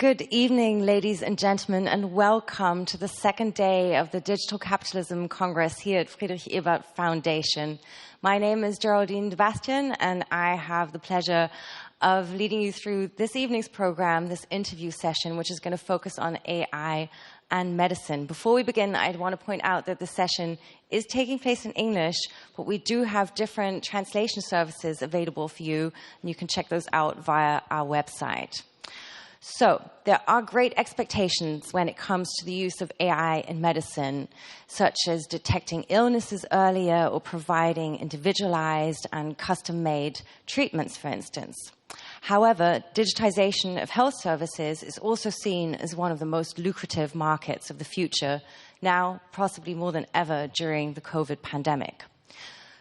Good evening, ladies and gentlemen, and welcome to the second day of the Digital Capitalism Congress here at Friedrich Ebert Foundation. My name is Geraldine de Bastian, and I have the pleasure of leading you through this evening's program, this interview session, which is going to focus on AI and medicine. Before we begin, I'd want to point out that the session is taking place in English, but we do have different translation services available for you, and you can check those out via our website. So, there are great expectations when it comes to the use of AI in medicine, such as detecting illnesses earlier or providing individualized and custom-made treatments, for instance. However, digitization of health services is also seen as one of the most lucrative markets of the future, now possibly more than ever during the COVID pandemic.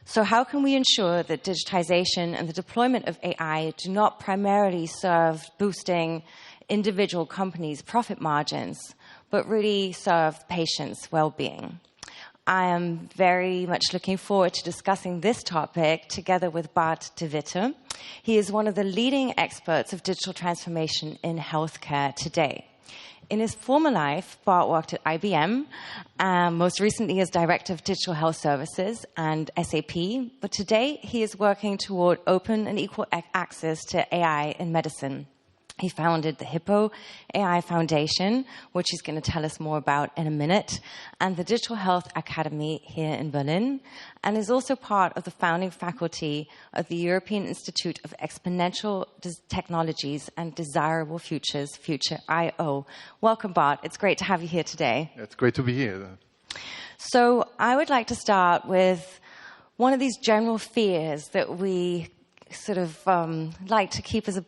So how can we ensure that digitization and the deployment of AI do not primarily serve boosting individual companies' profit margins, but really serve patients' well-being? I am very much looking forward to discussing this topic together with Bart de Witte. He is one of the leading experts of digital transformation in healthcare today. In his former life, Bart worked at IBM, most recently as Director of Digital Health Services and SAP, but today he is working toward open and equal access to AI in medicine. He founded the HIPPO AI Foundation, which he's going to tell us more about in a minute, and the Digital Health Academy here in Berlin, and is also part of the founding faculty of the European Institute of Exponential Technologies and Desirable Futures, Future.io. Welcome, Bart. It's great to have you here today. It's great to be here. So I would like to start with one of these general fears that we sort of like to keep as a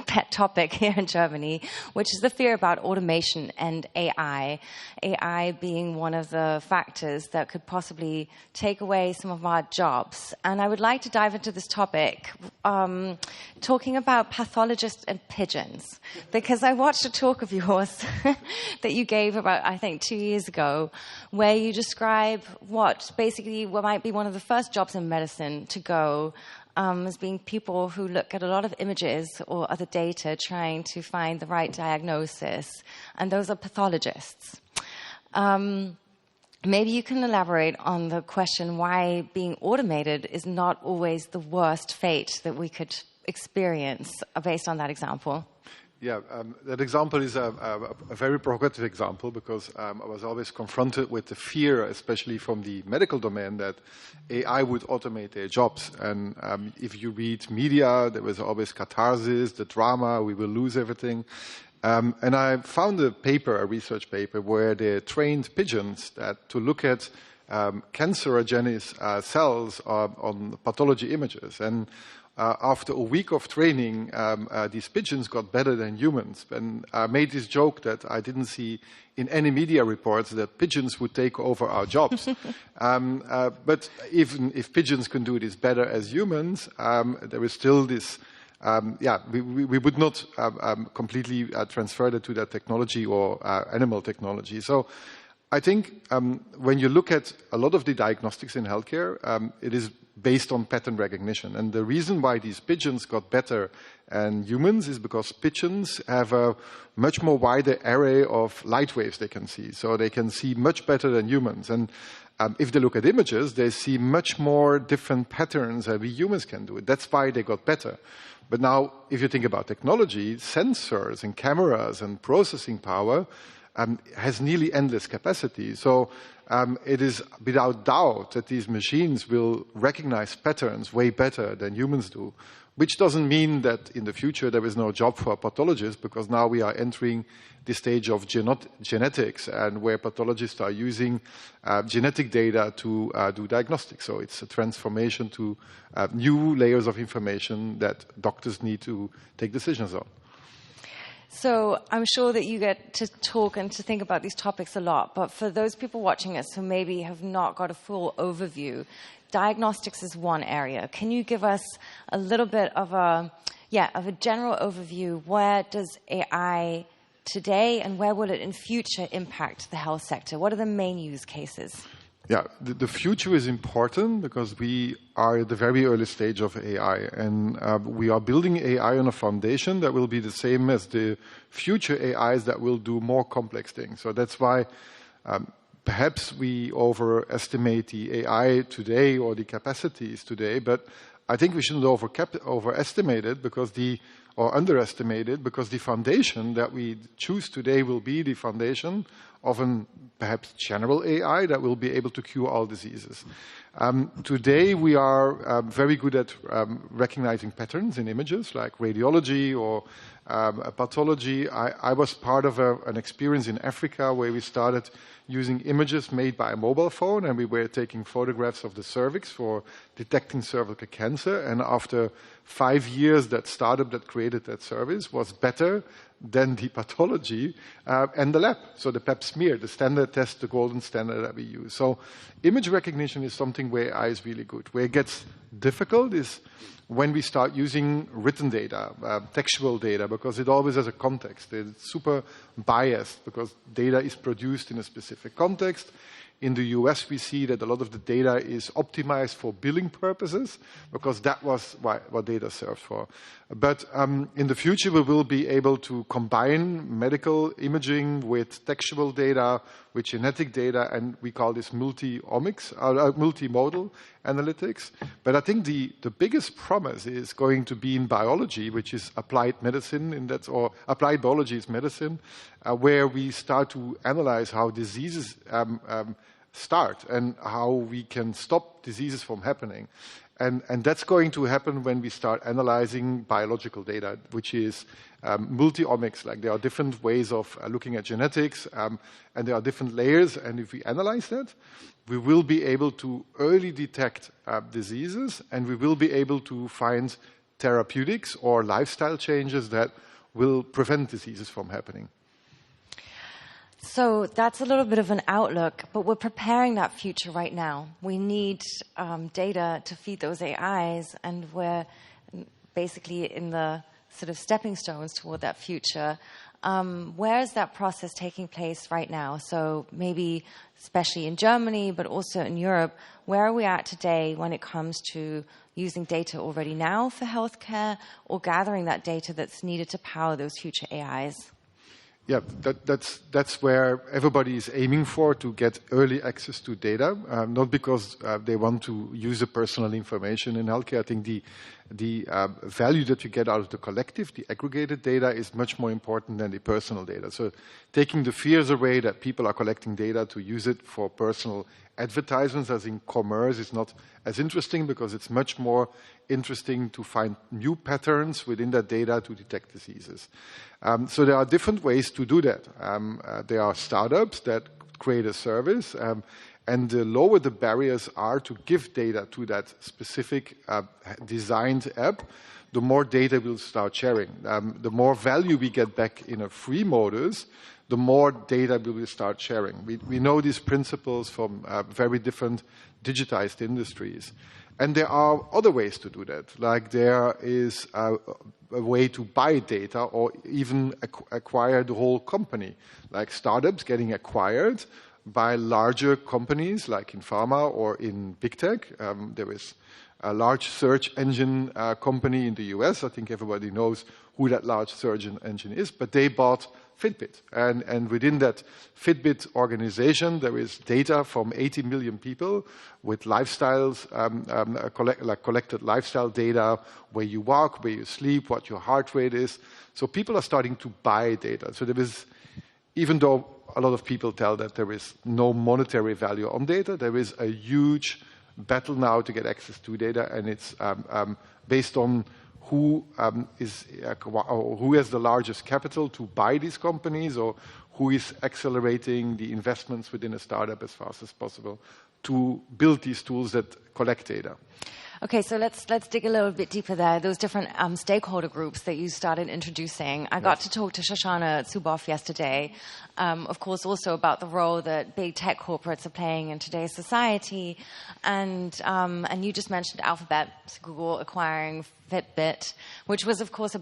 pet topic here in Germany, which is the fear about automation and AI. AI being one of the factors that could possibly take away some of our jobs. And I would like to dive into this topic, talking about pathologists and pigeons, because I watched a talk of yours that you gave about, I think, 2 years ago, where you describe what might be one of the first jobs in medicine to go, as being people who look at a lot of images or other data trying to find the right diagnosis, and those are pathologists. Maybe you can elaborate on the question why being automated is not always the worst fate that we could experience based on that example. Yeah, that example is a very provocative example because I was always confronted with the fear, especially from the medical domain, that AI would automate their jobs. And if you read media, there was always catharsis, the drama, we will lose everything. And I found a research paper, where they trained pigeons to look at cancerogenous cells on pathology images. And after a week of training, these pigeons got better than humans. And I made this joke that I didn't see in any media reports that pigeons would take over our jobs. But even if pigeons can do this better as humans, there is still this, we would not completely transfer that to that technology or animal technology. So I think when you look at a lot of the diagnostics in healthcare, it is based on pattern recognition. And the reason why these pigeons got better than humans is because pigeons have a much more wider array of light waves they can see. So they can see much better than humans. And if they look at images, they see much more different patterns than we humans can do. That's why they got better. But now, if you think about technology, sensors and cameras and processing power has nearly endless capacity. So it is without doubt that these machines will recognize patterns way better than humans do, which doesn't mean that in the future there is no job for pathologists, because now we are entering the stage of genetics, and where pathologists are using genetic data to do diagnostics. So it's a transformation to new layers of information that doctors need to take decisions on. So I'm sure that you get to talk and to think about these topics a lot, but for those people watching us who maybe have not got a full overview, diagnostics is one area. Can you give us a little bit of a general overview? Where does AI today and where will it in future impact the health sector? What are the main use cases? Yeah, the future is important because we are at the very early stage of AI, and we are building AI on a foundation that will be the same as the future AIs that will do more complex things. So that's why perhaps we overestimate the AI today or the capacities today, but I think we shouldn't overestimate it or underestimate it, because the foundation that we choose today will be the foundation of an perhaps general AI that will be able to cure all diseases. Today we are very good at recognizing patterns in images like radiology or pathology. I was part of an experience in Africa where we started using images made by a mobile phone, and we were taking photographs of the cervix for detecting cervical cancer. And after 5 years, that startup that created that service was better than the pathology and the lab. So the pap smear, the standard test, the golden standard that we use. So image recognition is something where AI is really good. Where it gets difficult is when we start using written data, textual data, because it always has a context. It's super biased because data is produced in a specific context. In the US, we see that a lot of the data is optimized for billing purposes because that was what data served for. But in the future, we will be able to combine medical imaging with textual data, with genetic data, and we call this multi-omics, multimodal analytics. But I think the biggest promise is going to be in biology, which is applied medicine, or applied biology is medicine, where we start to analyze how diseases start and how we can stop diseases from happening. And that's going to happen when we start analyzing biological data, which is multi-omics. Like there are different ways of looking at genetics, and there are different layers. And if we analyze that, we will be able to early detect diseases, and we will be able to find therapeutics or lifestyle changes that will prevent diseases from happening. So that's a little bit of an outlook, but we're preparing that future right now. We need data to feed those AIs, and we're basically in the sort of stepping stones toward that future. Where is that process taking place right now? So maybe especially in Germany, but also in Europe, where are we at today when it comes to using data already now for healthcare or gathering that data that's needed to power those future AIs? Yeah, that's where everybody is aiming for, to get early access to data, not because they want to use the personal information in healthcare. I think the value that you get out of the collective, the aggregated data, is much more important than the personal data. So taking the fears away that people are collecting data to use it for personal advertisements, as in commerce, is not as interesting, because it's much more interesting to find new patterns within that data to detect diseases. So there are different ways to do that. There are startups that create a service, and the lower the barriers are to give data to that specific designed app, the more data we'll start sharing. The more value we get back in a free modus, the more data we will start sharing. We know these principles from very different digitized industries. And there are other ways to do that. Like there is a way to buy data or even acquire the whole company. Like startups getting acquired by larger companies like in pharma or in big tech. There is a large search engine company in the US. I think everybody knows who that large search engine is, but they bought Fitbit. And within that Fitbit organization, there is data from 80 million people with lifestyles, collected lifestyle data, where you walk, where you sleep, what your heart rate is. So people are starting to buy data. So there is, even though a lot of people tell that there is no monetary value on data, there is a huge battle now to get access to data, and it's based on who has the largest capital to buy these companies, or who is accelerating the investments within a startup as fast as possible to build these tools that collect data. Okay, so let's dig a little bit deeper there. Those different stakeholder groups that you started introducing. I got to talk to Shoshana Zuboff yesterday, of course, also about the role that big tech corporates are playing in today's society. And you just mentioned Alphabet, Google acquiring Fitbit, which was, of course,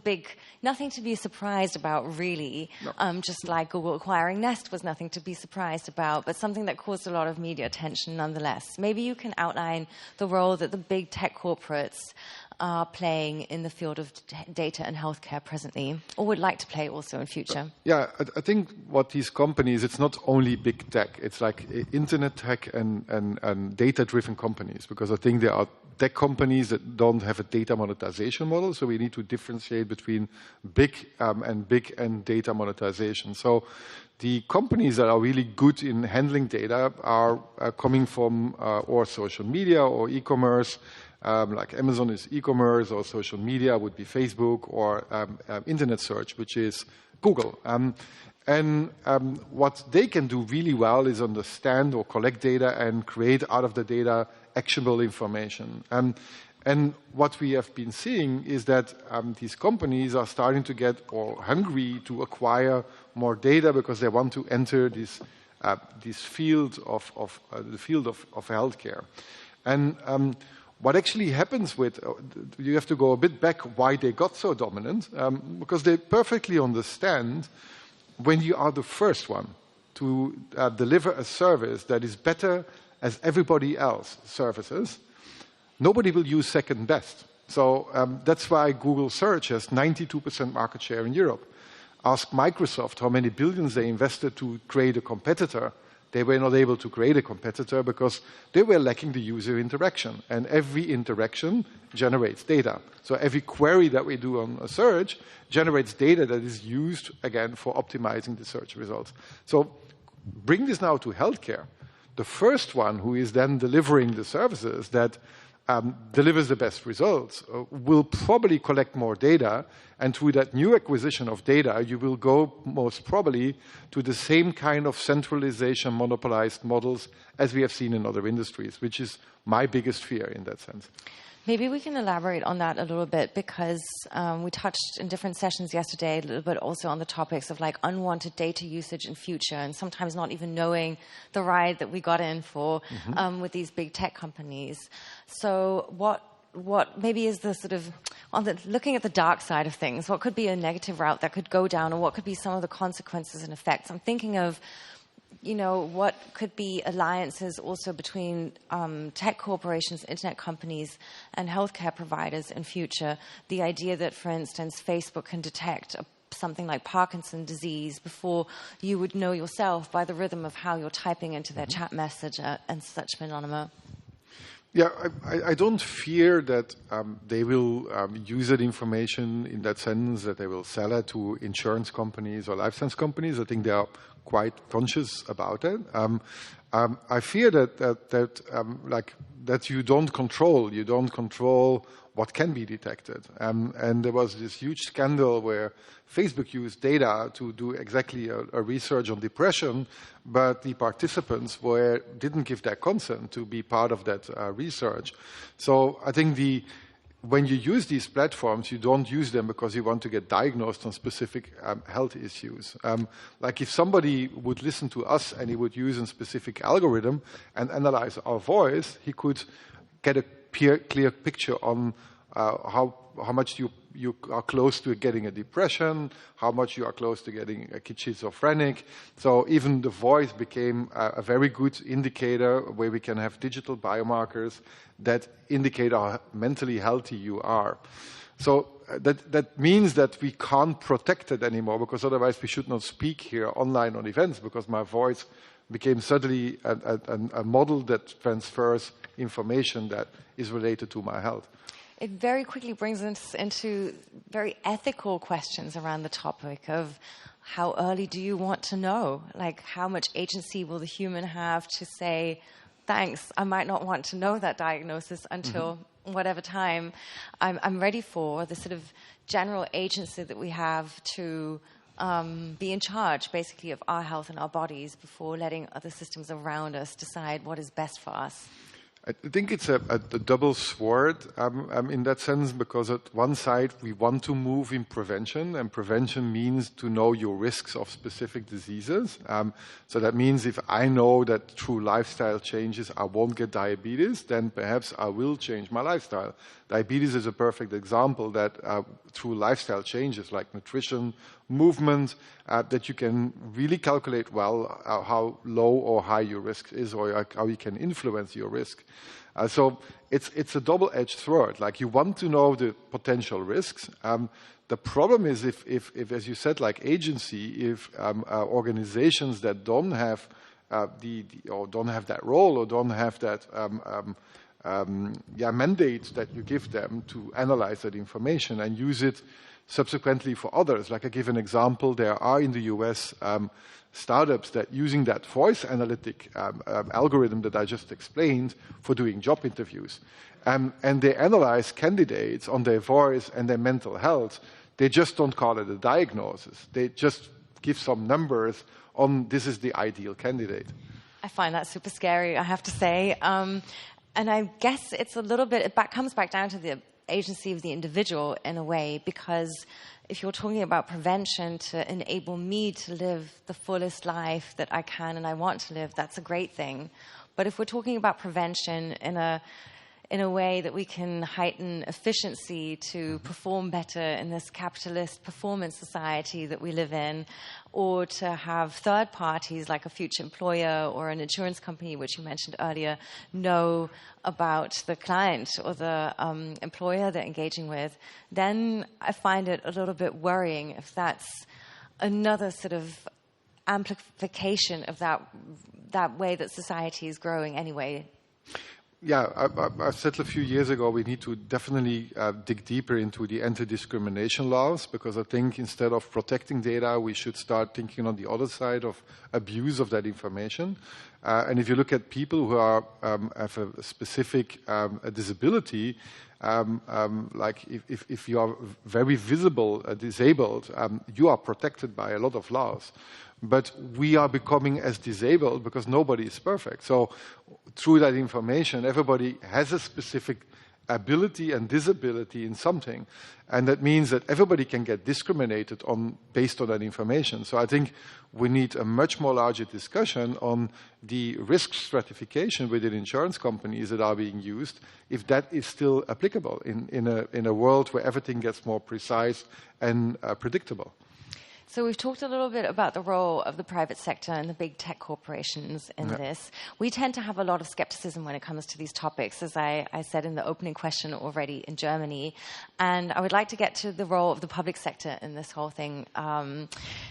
nothing to be surprised about, really. No. Just like Google acquiring Nest was nothing to be surprised about, but something that caused a lot of media attention nonetheless. Maybe you can outline the role that the big tech corporates are playing in the field of data and healthcare presently, or would like to play also in future. Yeah, I think what these companies, it's not only big tech, it's like internet tech and data-driven companies, because I think there are tech companies that don't have a data monetization model, so we need to differentiate between big and data monetization. So the companies that are really good in handling data are coming from or social media or e-commerce, like Amazon is e-commerce, or social media would be Facebook, or internet search, which is Google. And what they can do really well is understand or collect data and create out of the data actionable information. And what we have been seeing is that these companies are starting to get hungry to acquire more data because they want to enter this field of healthcare. And what actually happens with, you have to go a bit back why they got so dominant, because they perfectly understand when you are the first one to deliver a service that is better as everybody else services, nobody will use second best. So that's why Google Search has 92% market share in Europe. Ask Microsoft how many billions they invested to create a competitor. They were not able to create a competitor because they were lacking the user interaction. And every interaction generates data. So every query that we do on a search generates data that is used, again, for optimizing the search results. So bring this now to healthcare. The first one who is then delivering the services that delivers the best results will probably collect more data, and through that new acquisition of data, you will go most probably to the same kind of centralization, monopolized models as we have seen in other industries, which is my biggest fear in that sense. Maybe we can elaborate on that a little bit, because we touched in different sessions yesterday a little bit also on the topics of like unwanted data usage in future, and sometimes not even knowing the ride that we got in for with these big tech companies. So what maybe is the sort of, looking at the dark side of things, what could be a negative route that could go down, or what could be some of the consequences and effects? I'm thinking of, what could be alliances also between tech corporations, internet companies, and healthcare providers in future. The idea that, for instance, Facebook can detect something like Parkinson's disease before you would know yourself by the rhythm of how you're typing into their chat message and such phenomena. Yeah, I don't fear that they will use that information in that sense, that they will sell it to insurance companies or life science companies. I think they are quite conscious about it. I fear that you don't control what can be detected. And there was this huge scandal where Facebook used data to do exactly a research on depression, but the participants didn't give their consent to be part of that research. So I think when you use these platforms, you don't use them because you want to get diagnosed on specific health issues. Like if somebody would listen to us and he would use a specific algorithm and analyze our voice, he could get a clear picture on how much you are close to getting a depression, how much you are close to getting a schizophrenic. So even the voice became a very good indicator where we can have digital biomarkers that indicate how mentally healthy you are. So that means that we can't protect it anymore, because otherwise we should not speak here online on events, because my voice became suddenly a model that transfers information that is related to my health. It very quickly brings us into very ethical questions around the topic of how early do you want to know? Like, how much agency will the human have to say, thanks, I might not want to know that diagnosis until whatever time I'm ready for, the sort of general agency that we have to be in charge, basically, of our health and our bodies before letting other systems around us decide what is best for us. I think it's a double sword in that sense, because at one side we want to move in prevention, and prevention means to know your risks of specific diseases. So that means if I know that through lifestyle changes I won't get diabetes, then perhaps I will change my lifestyle. Diabetes is a perfect example that through lifestyle changes like nutrition, movement, that you can really calculate well how low or high your risk is, or how you can influence your risk. So it's a double-edged sword. Like, you want to know the potential risks. The problem is if as you said, like agency, if organizations that don't have or don't have that role, or don't have that mandate that you give them to analyze that information and use it subsequently for others. Like, I give an example, there are in the US startups that using that voice analytic algorithm that I just explained for doing job interviews. And they analyze candidates on their voice and their mental health. They just don't call it a diagnosis. They just give some numbers on this is the ideal candidate. I find that super scary, I have to say. And I guess it's a little bit, it comes back down to the agency of the individual in a way, because if you're talking about prevention to enable me to live the fullest life that I can and I want to live, that's a great thing. But if we're talking about prevention in a way that we can heighten efficiency to perform better in this capitalist performance society that we live in, or to have third parties like a future employer or an insurance company, which you mentioned earlier, know about the client or the employer they're engaging with, then I find it a little bit worrying if that's another sort of amplification of that way that society is growing anyway. Yeah, I said a few years ago we need to definitely dig deeper into the anti-discrimination laws, because I think instead of protecting data, we should start thinking on the other side of abuse of that information. And if you look at people who are have a specific disability, like if you are very visible disabled, you are protected by a lot of laws. But we are becoming as disabled because nobody is perfect. So through that information, everybody has a specific ability and disability in something. And that means that everybody can get discriminated on based on that information. So I think we need a much more larger discussion on the risk stratification within insurance companies that are being used, if that is still applicable in a world where everything gets more precise and predictable. So we've talked a little bit about the role of the private sector and the big tech corporations in this. We tend to have a lot of skepticism when it comes to these topics, as I said in the opening question already, in Germany. And I would like to get to the role of the public sector in this whole thing.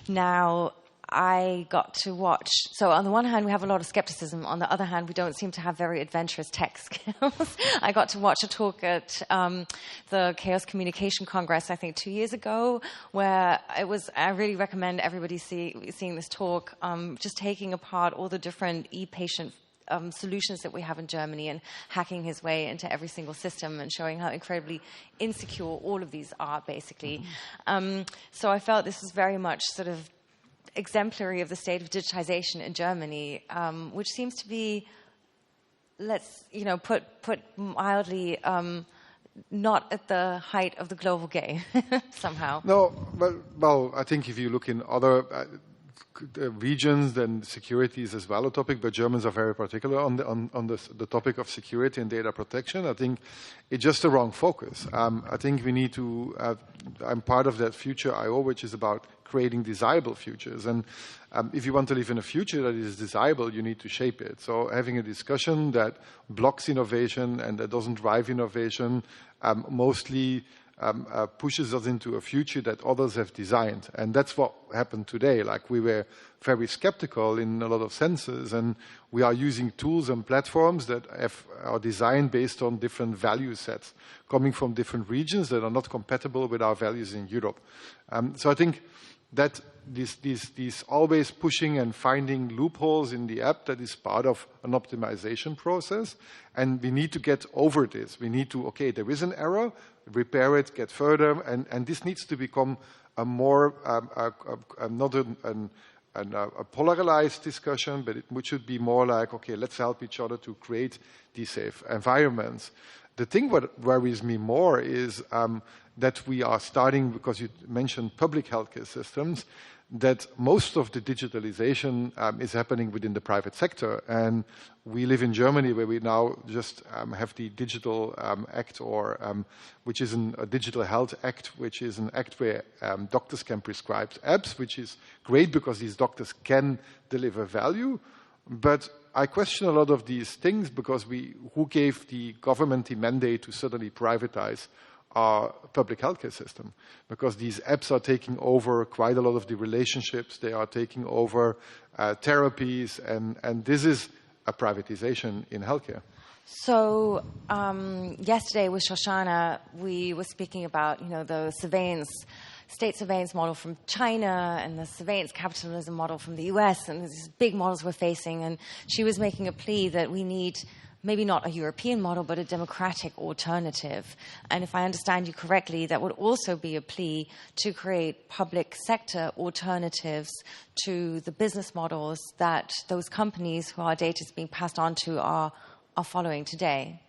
Now, I got to watch, so on the one hand we have a lot of skepticism, on the other hand we don't seem to have very adventurous tech skills. I got to watch a talk at the Chaos Communication Congress, I think 2 years ago, where I really recommend everybody seeing this talk, just taking apart all the different e-patient solutions that we have in Germany and hacking his way into every single system and showing how incredibly insecure all of these are, basically. So I felt this was very much sort of exemplary of the state of digitization in Germany, which seems to be, put mildly, not at the height of the global game somehow. No, well, I think if you look in other regions, then security is as well a topic, but Germans are very particular on the topic of security and data protection. I think it's just the wrong focus. I think we need to, I'm part of that Future IO, which is about creating desirable futures. And if you want to live in a future that is desirable, you need to shape it. So having a discussion that blocks innovation and that doesn't drive innovation mostly pushes us into a future that others have designed. And that's what happened today. Like, we were very skeptical in a lot of senses, and we are using tools and platforms that are designed based on different value sets coming from different regions that are not compatible with our values in Europe. So I think that these always pushing and finding loopholes in the app, that is part of an optimization process. And we need to get over this. We need to, okay, there is an error, repair it, get further. And this needs to become a more, not a polarized discussion, but it should be more like, okay, let's help each other to create these safe environments. The thing what worries me more is that we are starting, because you mentioned public healthcare systems, that most of the digitalization is happening within the private sector. And we live in Germany, where we now just have the Digital Act, which is a Digital Health Act, which is an act where doctors can prescribe apps, which is great because these doctors can deliver value. But I question a lot of these things because who gave the government the mandate to suddenly privatize our public healthcare system? Because these apps are taking over quite a lot of the relationships. They are taking over therapies, and this is a privatization in healthcare. So yesterday with Shoshana, we were speaking about the state surveillance model from China and the surveillance capitalism model from the US, and these big models we're facing. And she was making a plea that we need maybe not a European model, but a democratic alternative. And if I understand you correctly, that would also be a plea to create public sector alternatives to the business models that those companies who our data is being passed on to are following today.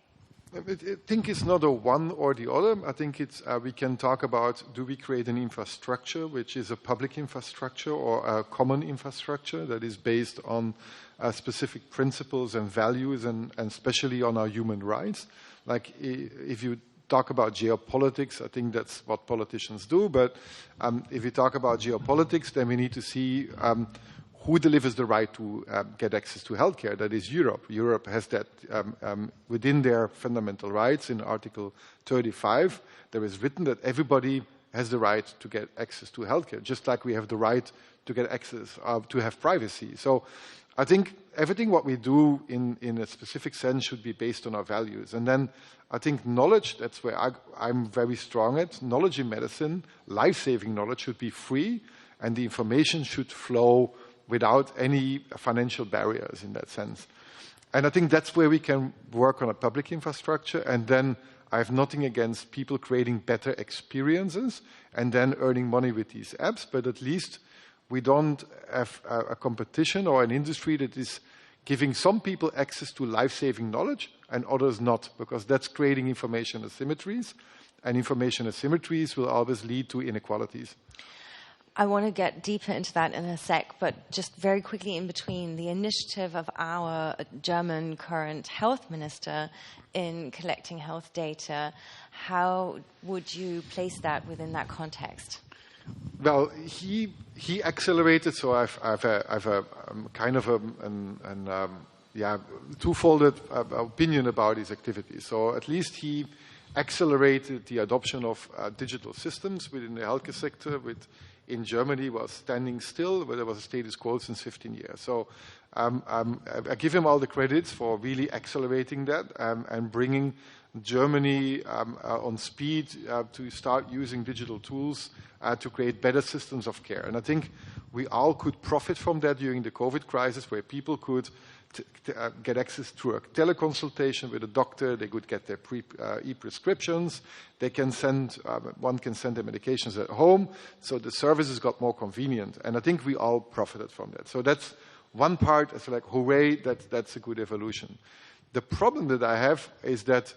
I think it's not a one or the other. I think it's we can talk about, do we create an infrastructure which is a public infrastructure or a common infrastructure that is based on specific principles and values and especially on our human rights. Like if you talk about geopolitics, I think that's what politicians do. But if you talk about geopolitics, then we need to see who delivers the right to get access to healthcare. That is Europe. Europe has that within their fundamental rights in Article 35. There is written that everybody has the right to get access to healthcare, just like we have the right to get access to have privacy. So I think everything what we do in a specific sense should be based on our values. And then I think knowledge, that's where I'm very strong at. Knowledge in medicine, life-saving knowledge should be free, and the information should flow without any financial barriers in that sense. And I think that's where we can work on a public infrastructure. And then I have nothing against people creating better experiences and then earning money with these apps. But at least we don't have a competition or an industry that is giving some people access to life-saving knowledge and others not, because that's creating information asymmetries. And information asymmetries will always lead to inequalities. I want to get deeper into that in a sec, but just very quickly in between, the initiative of our German current health minister in collecting health data, how would you place that within that context? Well, he accelerated, so I've a kind of a two-folded opinion about his activities. So at least he accelerated the adoption of digital systems within the healthcare sector, in Germany was standing still, where there was a status quo since 15 years. So I give him all the credits for really accelerating that and bringing Germany on speed to start using digital tools to create better systems of care. And I think we all could profit from that during the COVID crisis, where people could get access through a teleconsultation with a doctor. They could get their e-prescriptions. They can one can send their medications at home. So the services got more convenient. And I think we all profited from that. So that's one part. It's like, hooray, that's a good evolution. The problem that I have is that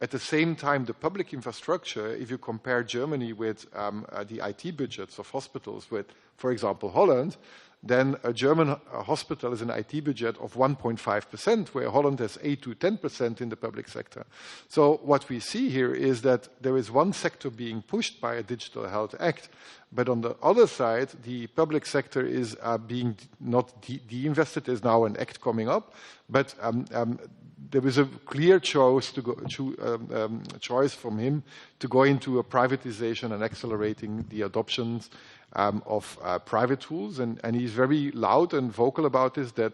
at the same time, the public infrastructure, if you compare Germany with the IT budgets of hospitals with, for example, Holland, then a German hospital has an IT budget of 1.5%, where Holland has 8 to 10% in the public sector. So what we see here is that there is one sector being pushed by a Digital Health Act, but on the other side, the public sector is being not de-invested. There's now an act coming up, but there is a clear choice choice from him to go into a privatization and accelerating the adoptions of private tools. And he's very loud and vocal about this, that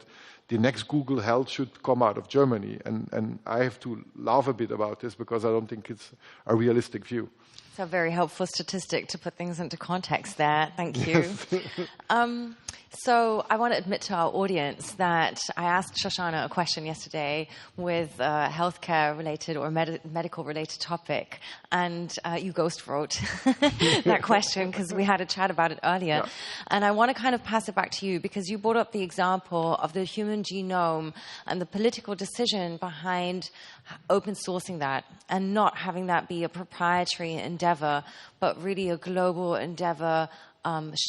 the next Google Health should come out of Germany. And I have to laugh a bit about this because I don't think it's a realistic view. It's a very helpful statistic to put things into context there. Thank you. Yes. So I want to admit to our audience that I asked Shoshana a question yesterday with a healthcare-related or medical-related topic, and you ghost wrote that question because we had a chat about it earlier. Yeah. And I want to kind of pass it back to you because you brought up the example of the human genome and the political decision behind open sourcing that and not having that be a proprietary endeavor, but really a global endeavor,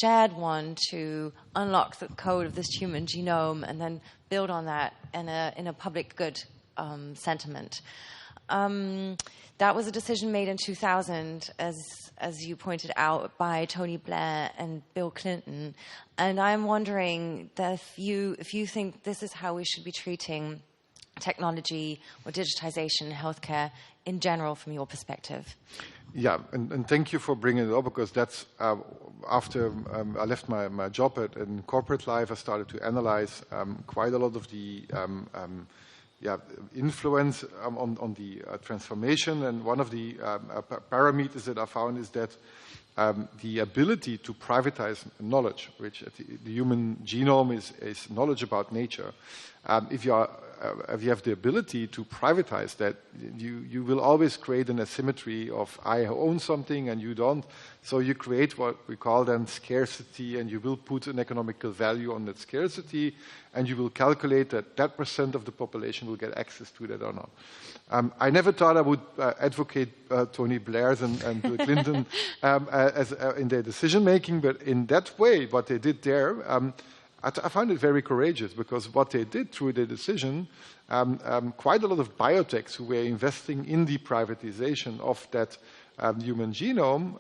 shared one to unlock the code of this human genome and then build on that in a public good sentiment. That was a decision made in 2000, as you pointed out, by Tony Blair and Bill Clinton. And I'm wondering that if you think this is how we should be treating technology or digitization in healthcare in general from your perspective. Yeah, and thank you for bringing it up, because that's after I left my job in corporate life, I started to analyze quite a lot of the influence on the transformation. And one of the parameters that I found is that the ability to privatize knowledge, which the human genome is knowledge about nature. If you have the ability to privatize that, you will always create an asymmetry of I own something and you don't. So you create what we call then scarcity, and you will put an economical value on that scarcity, and you will calculate that percent of the population will get access to that or not. I never thought I would advocate Tony Blair's and Bill Clinton in their decision making, but in that way, what they did there, I found it very courageous, because what they did through their decision, quite a lot of biotechs who were investing in the privatization of that human genome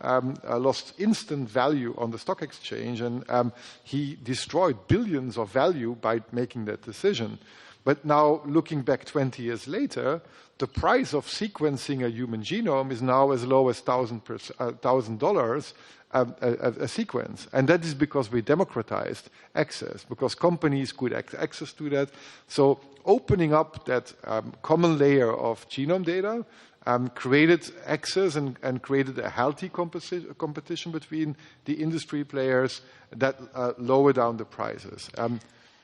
lost instant value on the stock exchange, and he destroyed billions of value by making that decision. But now, looking back 20 years later, the price of sequencing a human genome is now as low as $1,000 a sequence. And that is because we democratized access, because companies could access to that. So opening up that common layer of genome data created access and created a healthy competition between the industry players that lower down the prices.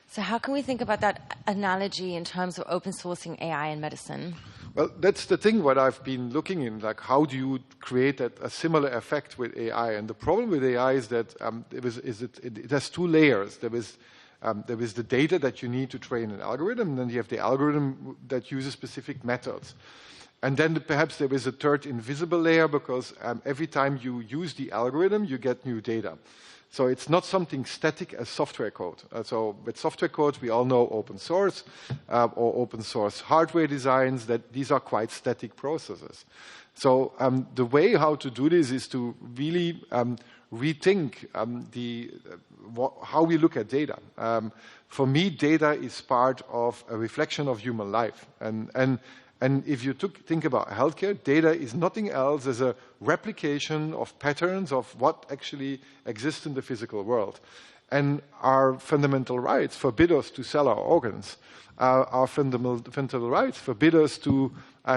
So how can we think about that analogy in terms of open sourcing AI in medicine? Well, that's the thing what I've been looking in, like how do you create a similar effect with AI? And the problem with AI is that it has two layers. There is the data that you need to train an algorithm, and then you have the algorithm that uses specific methods. And then perhaps there is a third invisible layer, because every time you use the algorithm, you get new data. So it's not something static as software code. So with software code, we all know open source or open source hardware designs, that these are quite static processes. So the way how to do this is to really rethink how we look at data. For me, data is part of a reflection of human life. And if you think about healthcare, data is nothing else as a replication of patterns of what actually exists in the physical world. And our fundamental rights forbid us to sell our organs. Our fundamental rights forbid us to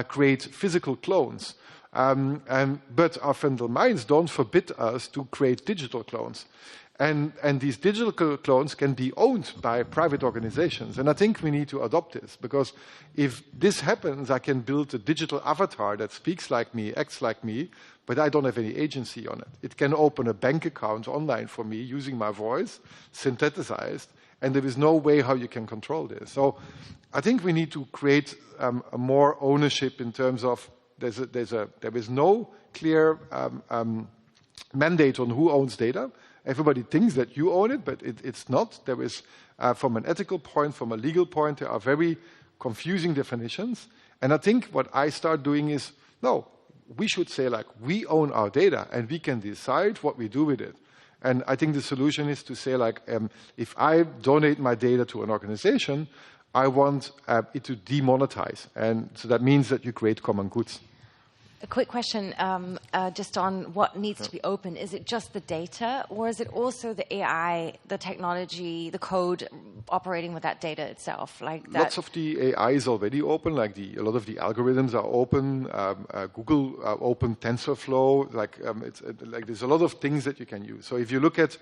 create physical clones. But our fundamental minds don't forbid us to create digital clones. And these digital clones can be owned by private organizations. And I think we need to adopt this, because if this happens, I can build a digital avatar that speaks like me, acts like me, but I don't have any agency on it. It can open a bank account online for me using my voice, synthesized, and there is no way how you can control this. So I think we need to create a more ownership in terms of there is no clear mandate on who owns data. Everybody thinks that you own it, but it's not. There is, from an ethical point, from a legal point, there are very confusing definitions. And I think what I start doing is, no, we should say, like, we own our data and we can decide what we do with it. And I think the solution is to say, like, if I donate my data to an organization, I want it to demonetize. And so that means that you create common goods. A quick question just on what needs to be open. Is it just the data, or is it also the AI, the technology, the code operating with that data itself? Like that? Lots of the AI is already open. Like a lot of the algorithms are open. Google open TensorFlow. Like there's a lot of things that you can use. So if you look at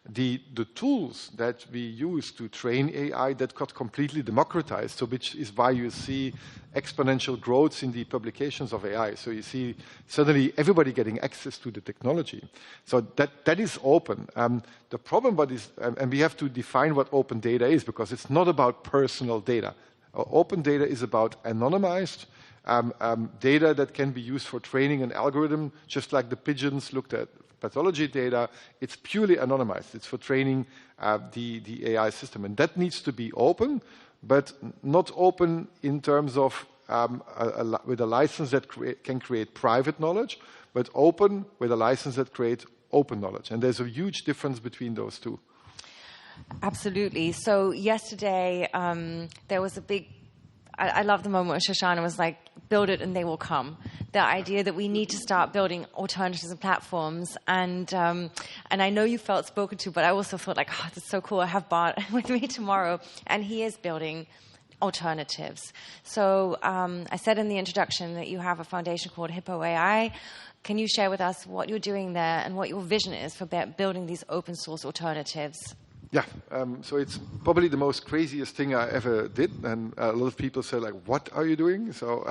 the tools that we use to train AI, that got completely democratized, so which is why you see exponential growth in the publications of AI. So you see suddenly everybody getting access to the technology. So that is open. The problem is, and we have to define what open data is, because it's not about personal data. Open data is about anonymized data that can be used for training an algorithm, just like the pigeons looked at pathology data. It's purely anonymized. It's for training the AI system. And that needs to be open, but not open in terms of with a license that can create private knowledge, but open with a license that creates open knowledge. And there's a huge difference between those two. Absolutely. So yesterday, there was a big... I love the moment where Shoshana was like, build it and they will come. The idea that we need to start building alternatives and platforms. And I know you felt spoken to, but I also felt like, oh, that's so cool. I have Bart with me tomorrow. And he is building alternatives. So I said in the introduction that you have a foundation called HIPPO AI. Can you share with us what you're doing there and what your vision is for building these open source alternatives? Yeah, so it's probably the most craziest thing I ever did, and a lot of people say, like, what are you doing? So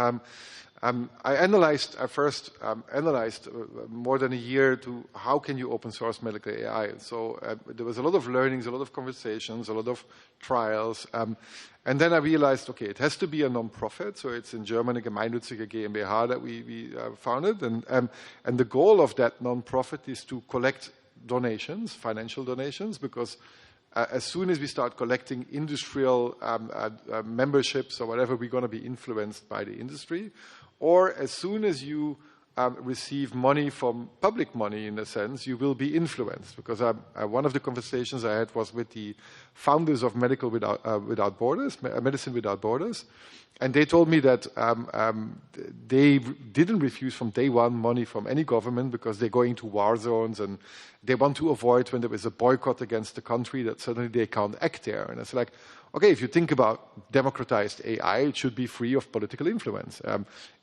I first analyzed more than a year to how can you open source medical AI. So there was a lot of learnings, a lot of conversations, a lot of trials. And then I realized, okay, it has to be a non-profit. So it's in German a gemeinnützige GmbH that we founded. And the goal of that non-profit is to collect donations, financial donations, because as soon as we start collecting industrial memberships or whatever, we're going to be influenced by the industry. Or as soon as you receive money from public money, in a sense, you will be influenced. Because one of the conversations I had was with the founders of Medicine Without Borders. And they told me that they didn't refuse from day one money from any government because they're going to war zones and they want to avoid when there is a boycott against the country that suddenly they can't act there. And it's like, okay, if you think about democratized AI, it should be free of political influence.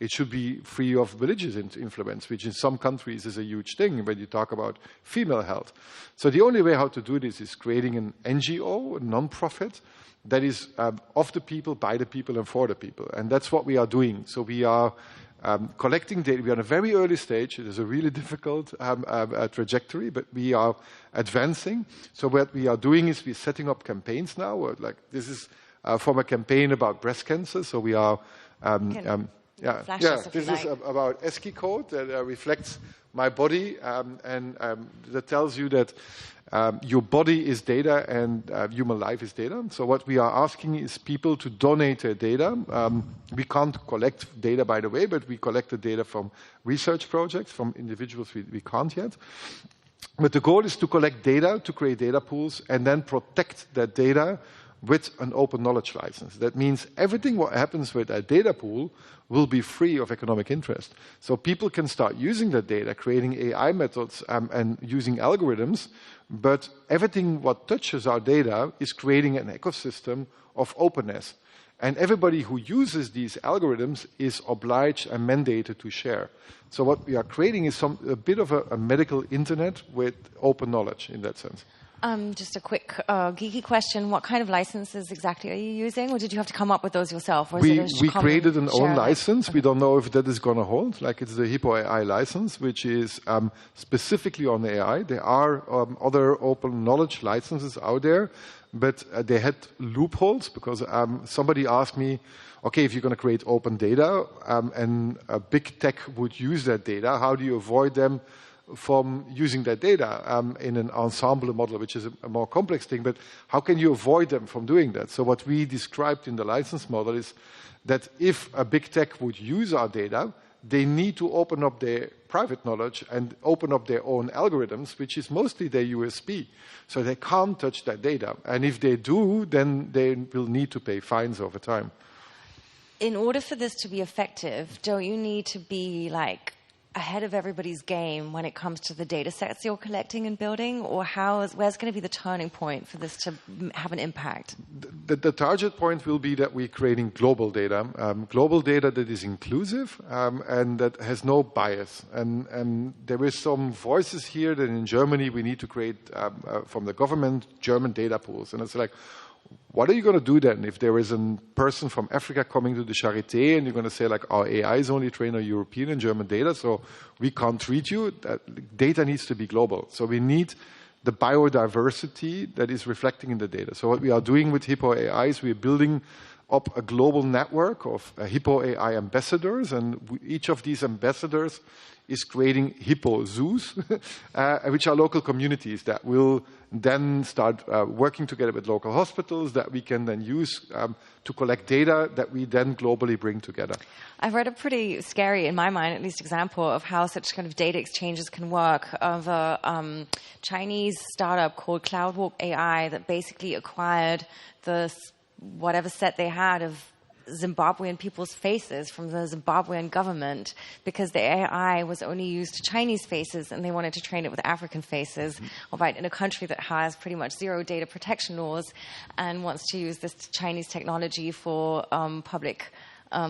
It should be free of religious influence, which in some countries is a huge thing when you talk about female health. So the only way how to do this is creating an NGO, a non-profit, that is of the people, by the people, and for the people. And that's what we are doing. So we are collecting data. We are in a very early stage. It is a really difficult trajectory, but we are advancing. So what we are doing is we're setting up campaigns now. Like this is from a campaign about breast cancer. So we are... this is about ESCI code that reflects my body and that tells you that your body is data and human life is data. So what we are asking is people to donate their data. We can't collect data, by the way, but we collect the data from research projects, from individuals we can't yet. But the goal is to collect data, to create data pools, and then protect that data with an open knowledge license. That means everything what happens with that data pool will be free of economic interest. So people can start using that data, creating AI methods and using algorithms, but everything what touches our data is creating an ecosystem of openness. And everybody who uses these algorithms is obliged and mandated to share. So what we are creating is a bit of a medical internet with open knowledge in that sense. Just a quick geeky question. What kind of licenses exactly are you using? Or did you have to come up with those yourself? Or is we created an own license. Okay. We don't know if that is going to hold. Like it's the HIPPO AI license, which is specifically on AI. There are other open knowledge licenses out there, but they had loopholes because somebody asked me, okay, if you're going to create open data and a big tech would use that data, how do you avoid them from using that data in an ensemble model, which is a more complex thing, but how can you avoid them from doing that? So what we described in the license model is that if a big tech would use our data, they need to open up their private knowledge and open up their own algorithms, which is mostly their USP. So they can't touch that data. And if they do, then they will need to pay fines over time. In order for this to be effective, don't you need to be like ahead of everybody's game when it comes to the data sets you're collecting and building, or where's going to be the turning point for this to have an impact? The target point will be that we're creating global data that is inclusive and that has no bias. And there is some voices here that in Germany we need to create from the government German data pools. And it's like, what are you going to do then if there is a person from Africa coming to the Charité and you're going to say like our AI is only trained on European and German data, so we can't treat you? Data needs to be global. So we need the biodiversity that is reflecting in the data. So what we are doing with HIPPO AI is we are building up a global network of HIPPO AI ambassadors, and each of these ambassadors is creating HIPPO zoos, which are local communities that will then start working together with local hospitals that we can then use to collect data that we then globally bring together. I've read a pretty scary, in my mind at least, example of how such kind of data exchanges can work, of a Chinese startup called CloudWalk AI that basically acquired the whatever set they had of Zimbabwean people's faces from the Zimbabwean government, because the AI was only used to Chinese faces and they wanted to train it with African faces, all right, in a country that has pretty much zero data protection laws and wants to use this Chinese technology for public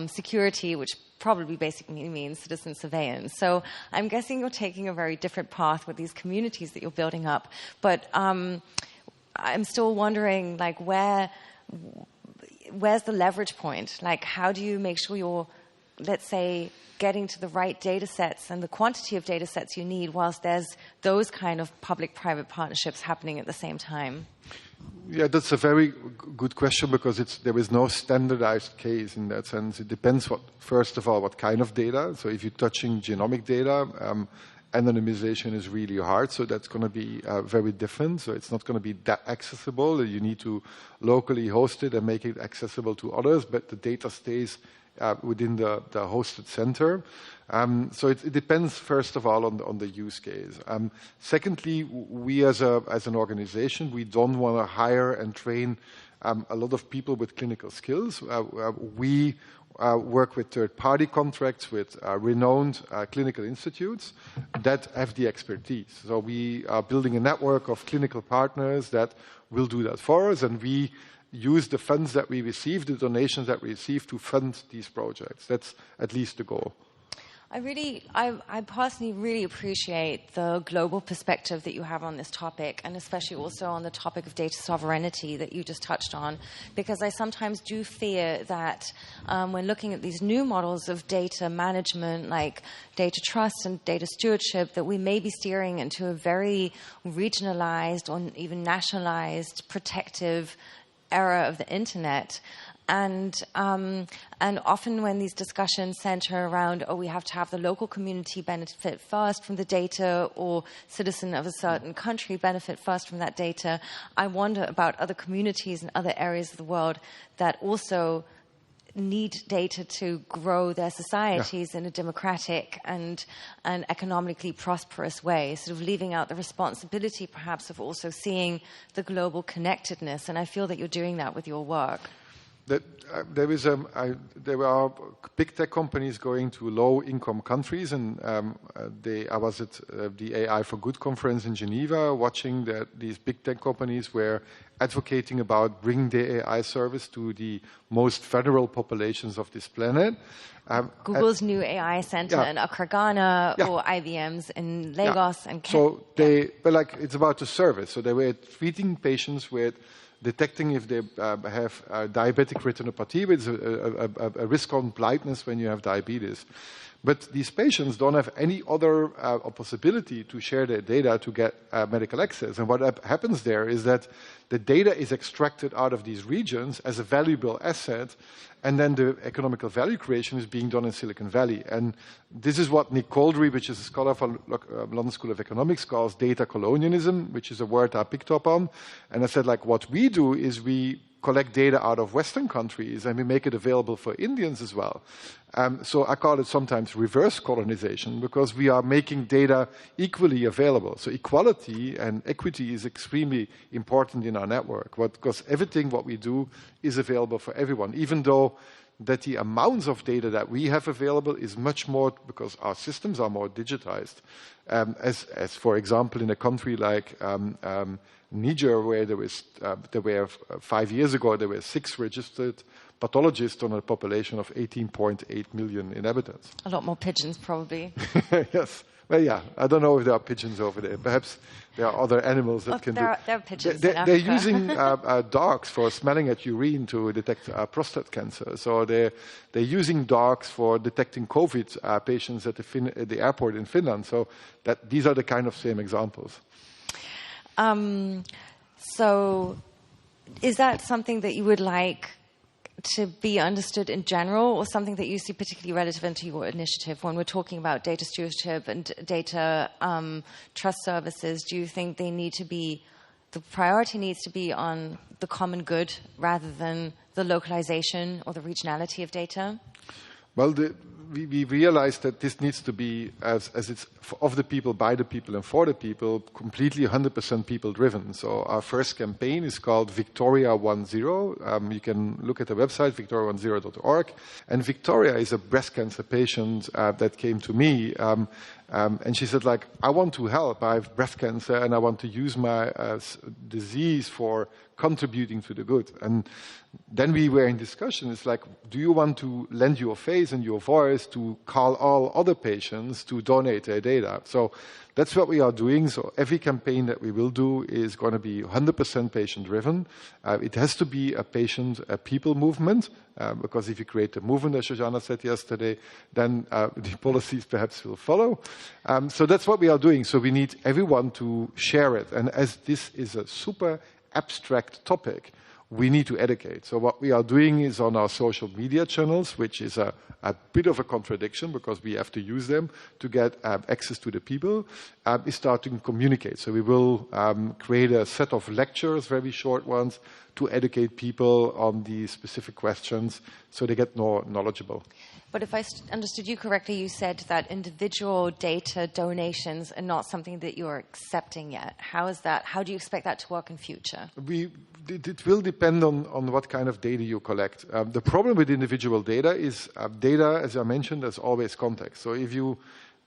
security, which probably basically means citizen surveillance. So I'm guessing you're taking a very different path with these communities that you're building up. But I'm still wondering, like, where's the leverage point? Like, how do you make sure you're, let's say, getting to the right data sets and the quantity of data sets you need whilst there's those kind of public-private partnerships happening at the same time? Yeah, that's a very good question, because there is no standardized case in that sense. It depends, first of all, what kind of data. So if you're touching genomic data, anonymization is really hard, so that's going to be very different. So it's not going to be that accessible. You need to locally host it and make it accessible to others, but the data stays within the hosted center. So it depends, first of all, on the use case. Secondly, we as an organization, we don't want to hire and train a lot of people with clinical skills. We work with third-party contracts with renowned clinical institutes that have the expertise. So we are building a network of clinical partners that will do that for us, and we use the funds that we receive, the donations that we receive, to fund these projects. That's at least the goal. I personally really appreciate the global perspective that you have on this topic, and especially also on the topic of data sovereignty that you just touched on, because I sometimes do fear that when looking at these new models of data management, like data trust and data stewardship, that we may be steering into a very regionalized or even nationalized protective era of the internet. And often when these discussions center around, we have to have the local community benefit first from the data, or citizen of a certain country benefit first from that data, I wonder about other communities and other areas of the world that also need data to grow their societies in a democratic and economically prosperous way, sort of leaving out the responsibility perhaps of also seeing the global connectedness. And I feel that you're doing that with your work. There are big tech companies going to low-income countries, and I was at the AI for Good conference in Geneva, watching that these big tech companies were advocating about bringing the AI service to the most vulnerable populations of this planet. Google's new AI center in Accra, Ghana, or IBM's in Lagos and Kenya. So it's about the service. So they were treating patients with detecting if they have diabetic retinopathy, which is a risk on blindness when you have diabetes. But these patients don't have any other possibility to share their data to get medical access. And what happens there is that the data is extracted out of these regions as a valuable asset, and then the economical value creation is being done in Silicon Valley. And this is what Nick Couldry, which is a scholar for London School of Economics, calls data colonialism, which is a word I picked up on. And I said, what we do is we collect data out of Western countries and we make it available for Indians as well. So I call it sometimes reverse colonization, because we are making data equally available. So equality and equity is extremely important in our network, because everything what we do is available for everyone, even though that the amounts of data that we have available is much more, because our systems are more digitized. As for example, in a country like Niger, where there were 5 years ago, there were 6 registered pathologists on a population of 18.8 million inhabitants. A lot more pigeons, probably. Yes. Well, yeah, I don't know if there are pigeons over there. Perhaps there are other animals that can there are pigeons They're using dogs for smelling at urine to detect prostate cancer. So they're using dogs for detecting COVID patients at the airport in Finland. So these are the kind of same examples. So is that something that you would like to be understood in general, or something that you see particularly relative to your initiative when we're talking about data stewardship and data trust services? Do you think the priority needs to be on the common good rather than the localization or the regionality of data? Well, we realized that this needs to be, as it's of the people, by the people, and for the people, completely 100% people-driven. So our first campaign is called Victoria 10. You can look at the website, victoria10.org. And Victoria is a breast cancer patient that came to me. And she said, like, I want to help. I have breast cancer, and I want to use my disease for contributing to the good. And then we were in discussion. It's like, do you want to lend your face and your voice to call all other patients to donate their data? So that's what we are doing. So every campaign that we will do is going to be 100% patient-driven. It has to be a people movement, because if you create a movement, as Shoshana said yesterday, then the policies perhaps will follow. So that's what we are doing. So we need everyone to share it. And as this is a super abstract topic, we need to educate. So what we are doing is on our social media channels, which is a bit of a contradiction because we have to use them to get access to the people, is starting to communicate. So we will create a set of lectures, very short ones, to educate people on the specific questions so they get more knowledgeable. But if I understood you correctly, you said that individual data donations are not something that you're accepting yet. How is that? How do you expect that to work in future? It will depend on what kind of data you collect. The problem with individual data is data, as I mentioned, there's always context. So if you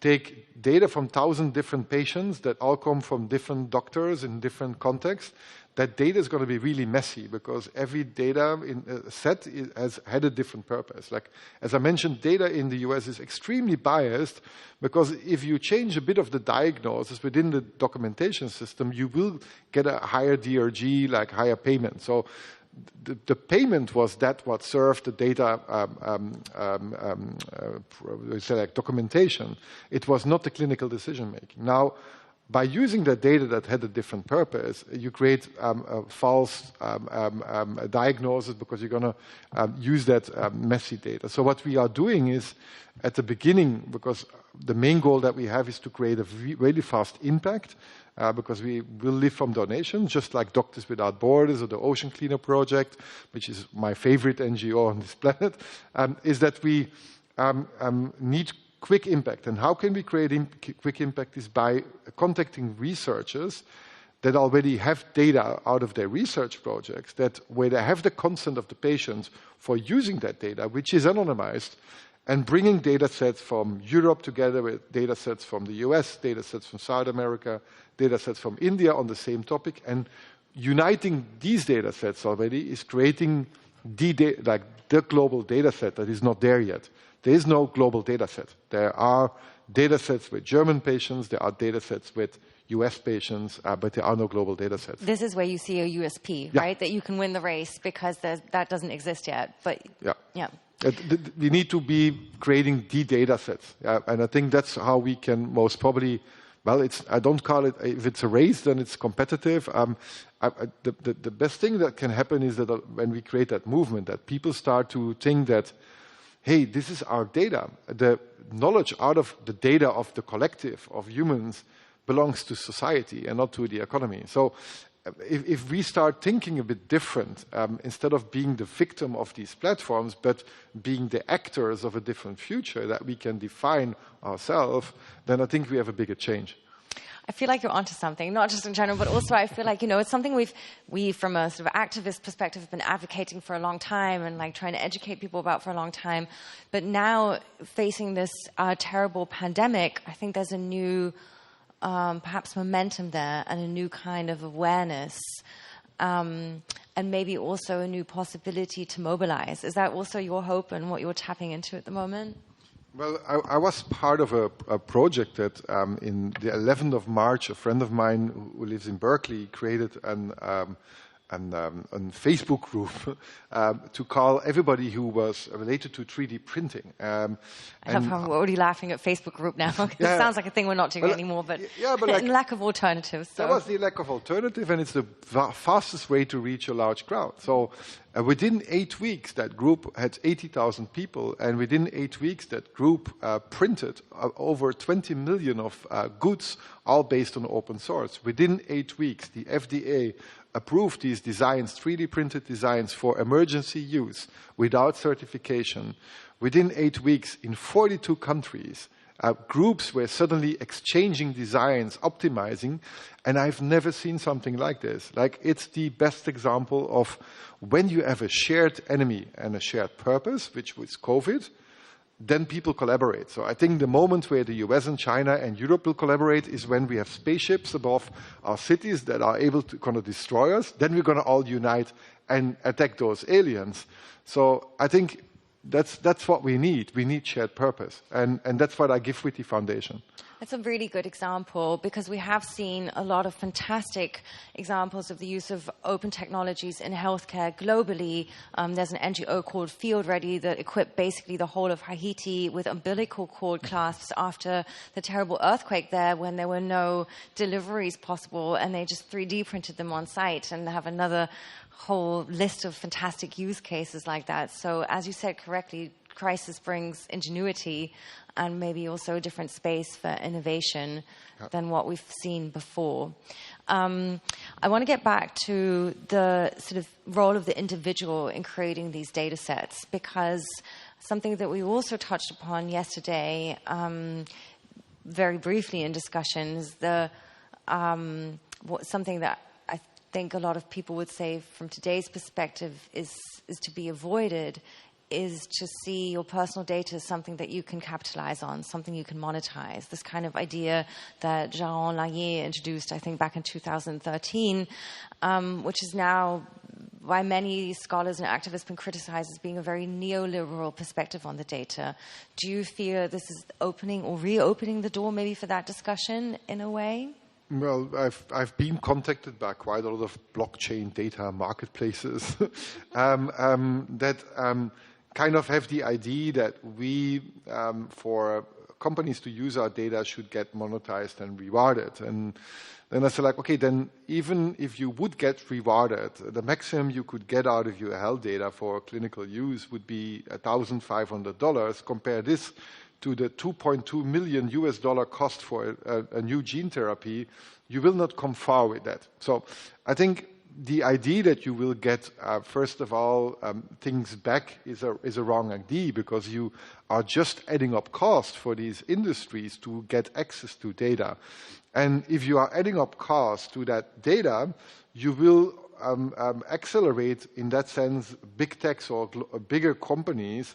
take data from 1,000 different patients that all come from different doctors in different contexts, that data is going to be really messy because every data in a set has had a different purpose. Like, as I mentioned, data in the US is extremely biased because if you change a bit of the diagnosis within the documentation system, you will get a higher DRG, like higher payment. So the payment was what served the data documentation. It was not the clinical decision making. Now, by using that data that had a different purpose, you create a false diagnosis because you're going to use that messy data. So what we are doing is, at the beginning, because the main goal that we have is to create a really fast impact, because we will live from donations, just like Doctors Without Borders or the Ocean Cleaner Project, which is my favorite NGO on this planet, is that we need quick impact. And how can we create quick impact is by contacting researchers that already have data out of their research projects, that where they have the consent of the patients for using that data, which is anonymized, and bringing data sets from Europe together with data sets from the US, data sets from South America, data sets from India on the same topic, and uniting these data sets already is creating the global data set that is not there yet. There is no global data set. There are data sets with German patients, there are data sets with US patients, but there are no global data sets. This is where you see a USP, yeah. right? That you can win the race because that doesn't exist yet. But yeah. We need to be creating the data sets. And I think that's how we can most probably, I don't call it, if it's a race, then it's competitive. The best thing that can happen is that when we create that movement, that people start to think that, hey, this is our data. The knowledge out of the data of the collective of humans belongs to society and not to the economy. So if we start thinking a bit different, instead of being the victim of these platforms, but being the actors of a different future that we can define ourselves, then I think we have a bigger change. I feel like you're onto something, not just in general, but also I feel like, it's something we from a sort of activist perspective have been advocating for a long time and like trying to educate people about for a long time. But now facing this terrible pandemic, I think there's a new perhaps momentum there and a new kind of awareness. And maybe also a new possibility to mobilize. Is that also your hope and what you're tapping into at the moment? Well, I was part of a project that in the 11th of March, a friend of mine who lives in Berkeley created a Facebook group to call everybody who was related to 3D printing. I love how we're already laughing at Facebook group now. It sounds like a thing we're not doing anymore, but like, lack of alternatives. So. That was the lack of alternative, and it's the fastest way to reach a large crowd. So within 8 weeks, that group had 80,000 people, and within 8 weeks, that group printed over 20 million of goods, all based on open source. Within 8 weeks, the FDA approved these designs, 3D printed designs for emergency use without certification. Within 8 weeks, in 42 countries, groups were suddenly exchanging designs, optimizing, and I've never seen something like this. Like, it's the best example of when you have a shared enemy and a shared purpose, which was COVID, then people collaborate. So I think the moment where the US and China and Europe will collaborate is when we have spaceships above our cities that are able to kind of destroy us. Then we're going to all unite and attack those aliens. So I think that's what we need. We need shared purpose. And that's what I give with the foundation. That's a really good example, because we have seen a lot of fantastic examples of the use of open technologies in healthcare globally. There's an NGO called Field Ready that equipped basically the whole of Haiti with umbilical cord clasps after the terrible earthquake there, when there were no deliveries possible, and they just 3D printed them on site, and have another whole list of fantastic use cases like that. So as you said correctly, crisis brings ingenuity and maybe also a different space for innovation than what we've seen before. I want to get back to the sort of role of the individual in creating these data sets, because something that we also touched upon yesterday, very briefly in discussions, something that I think a lot of people would say from today's perspective is to be avoided, is to see your personal data as something that you can capitalize on, something you can monetize. This kind of idea that Jaron Lanier introduced, I think, back in 2013, which is now, by many scholars and activists, been criticized as being a very neoliberal perspective on the data. Do you fear this is opening or reopening the door maybe for that discussion in a way? Well, I've been contacted by quite a lot of blockchain data marketplaces that kind of have the idea that we, for companies to use our data, should get monetized and rewarded. And then I said, like, okay, then even if you would get rewarded, the maximum you could get out of your health data for clinical use would be $1,500. Compare this to the $2.2 million cost for a new gene therapy, you will not come far with that. So I think the idea that you will get, first of all, things back is a wrong idea, because you are just adding up cost for these industries to get access to data. And if you are adding up cost to that data, you will accelerate, in that sense, big techs or bigger companies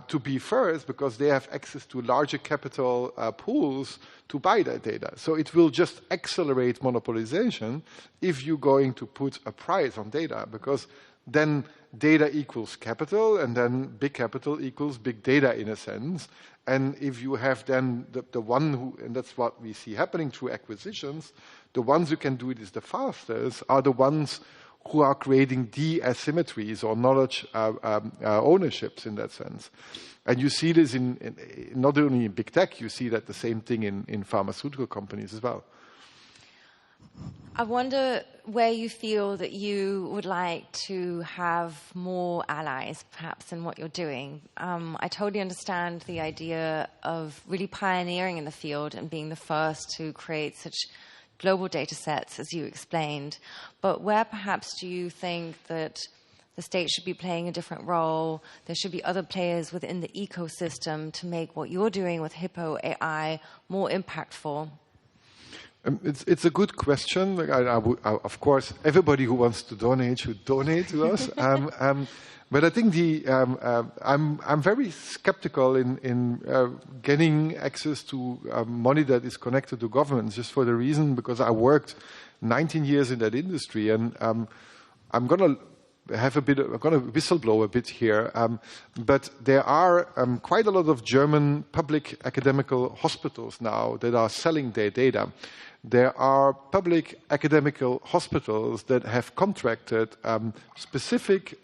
to be first, because they have access to larger capital pools to buy that data. So it will just accelerate monopolization if you're going to put a price on data, because then data equals capital, and then big capital equals big data in a sense. And if you have then the one who, and that's what we see happening through acquisitions, the ones who can do it is the fastest are the ones who are creating the asymmetries or knowledge ownerships in that sense. And you see this in not only in big tech, you see that the same thing in pharmaceutical companies as well. I wonder where you feel that you would like to have more allies, perhaps, in what you're doing. I totally understand the idea of really pioneering in the field and being the first to create such global data sets, as you explained. But where perhaps do you think that the state should be playing a different role? There should be other players within the ecosystem to make what you're doing with HIPPO AI more impactful? It's a good question. Like of course, everybody who wants to donate should donate to us. But I think I'm very skeptical in getting access to money that is connected to governments, just for the reason because I worked 19 years in that industry, and I'm going to whistleblow a bit here, but there are quite a lot of German public academical hospitals now that are selling their data. There are public academical hospitals that have contracted specific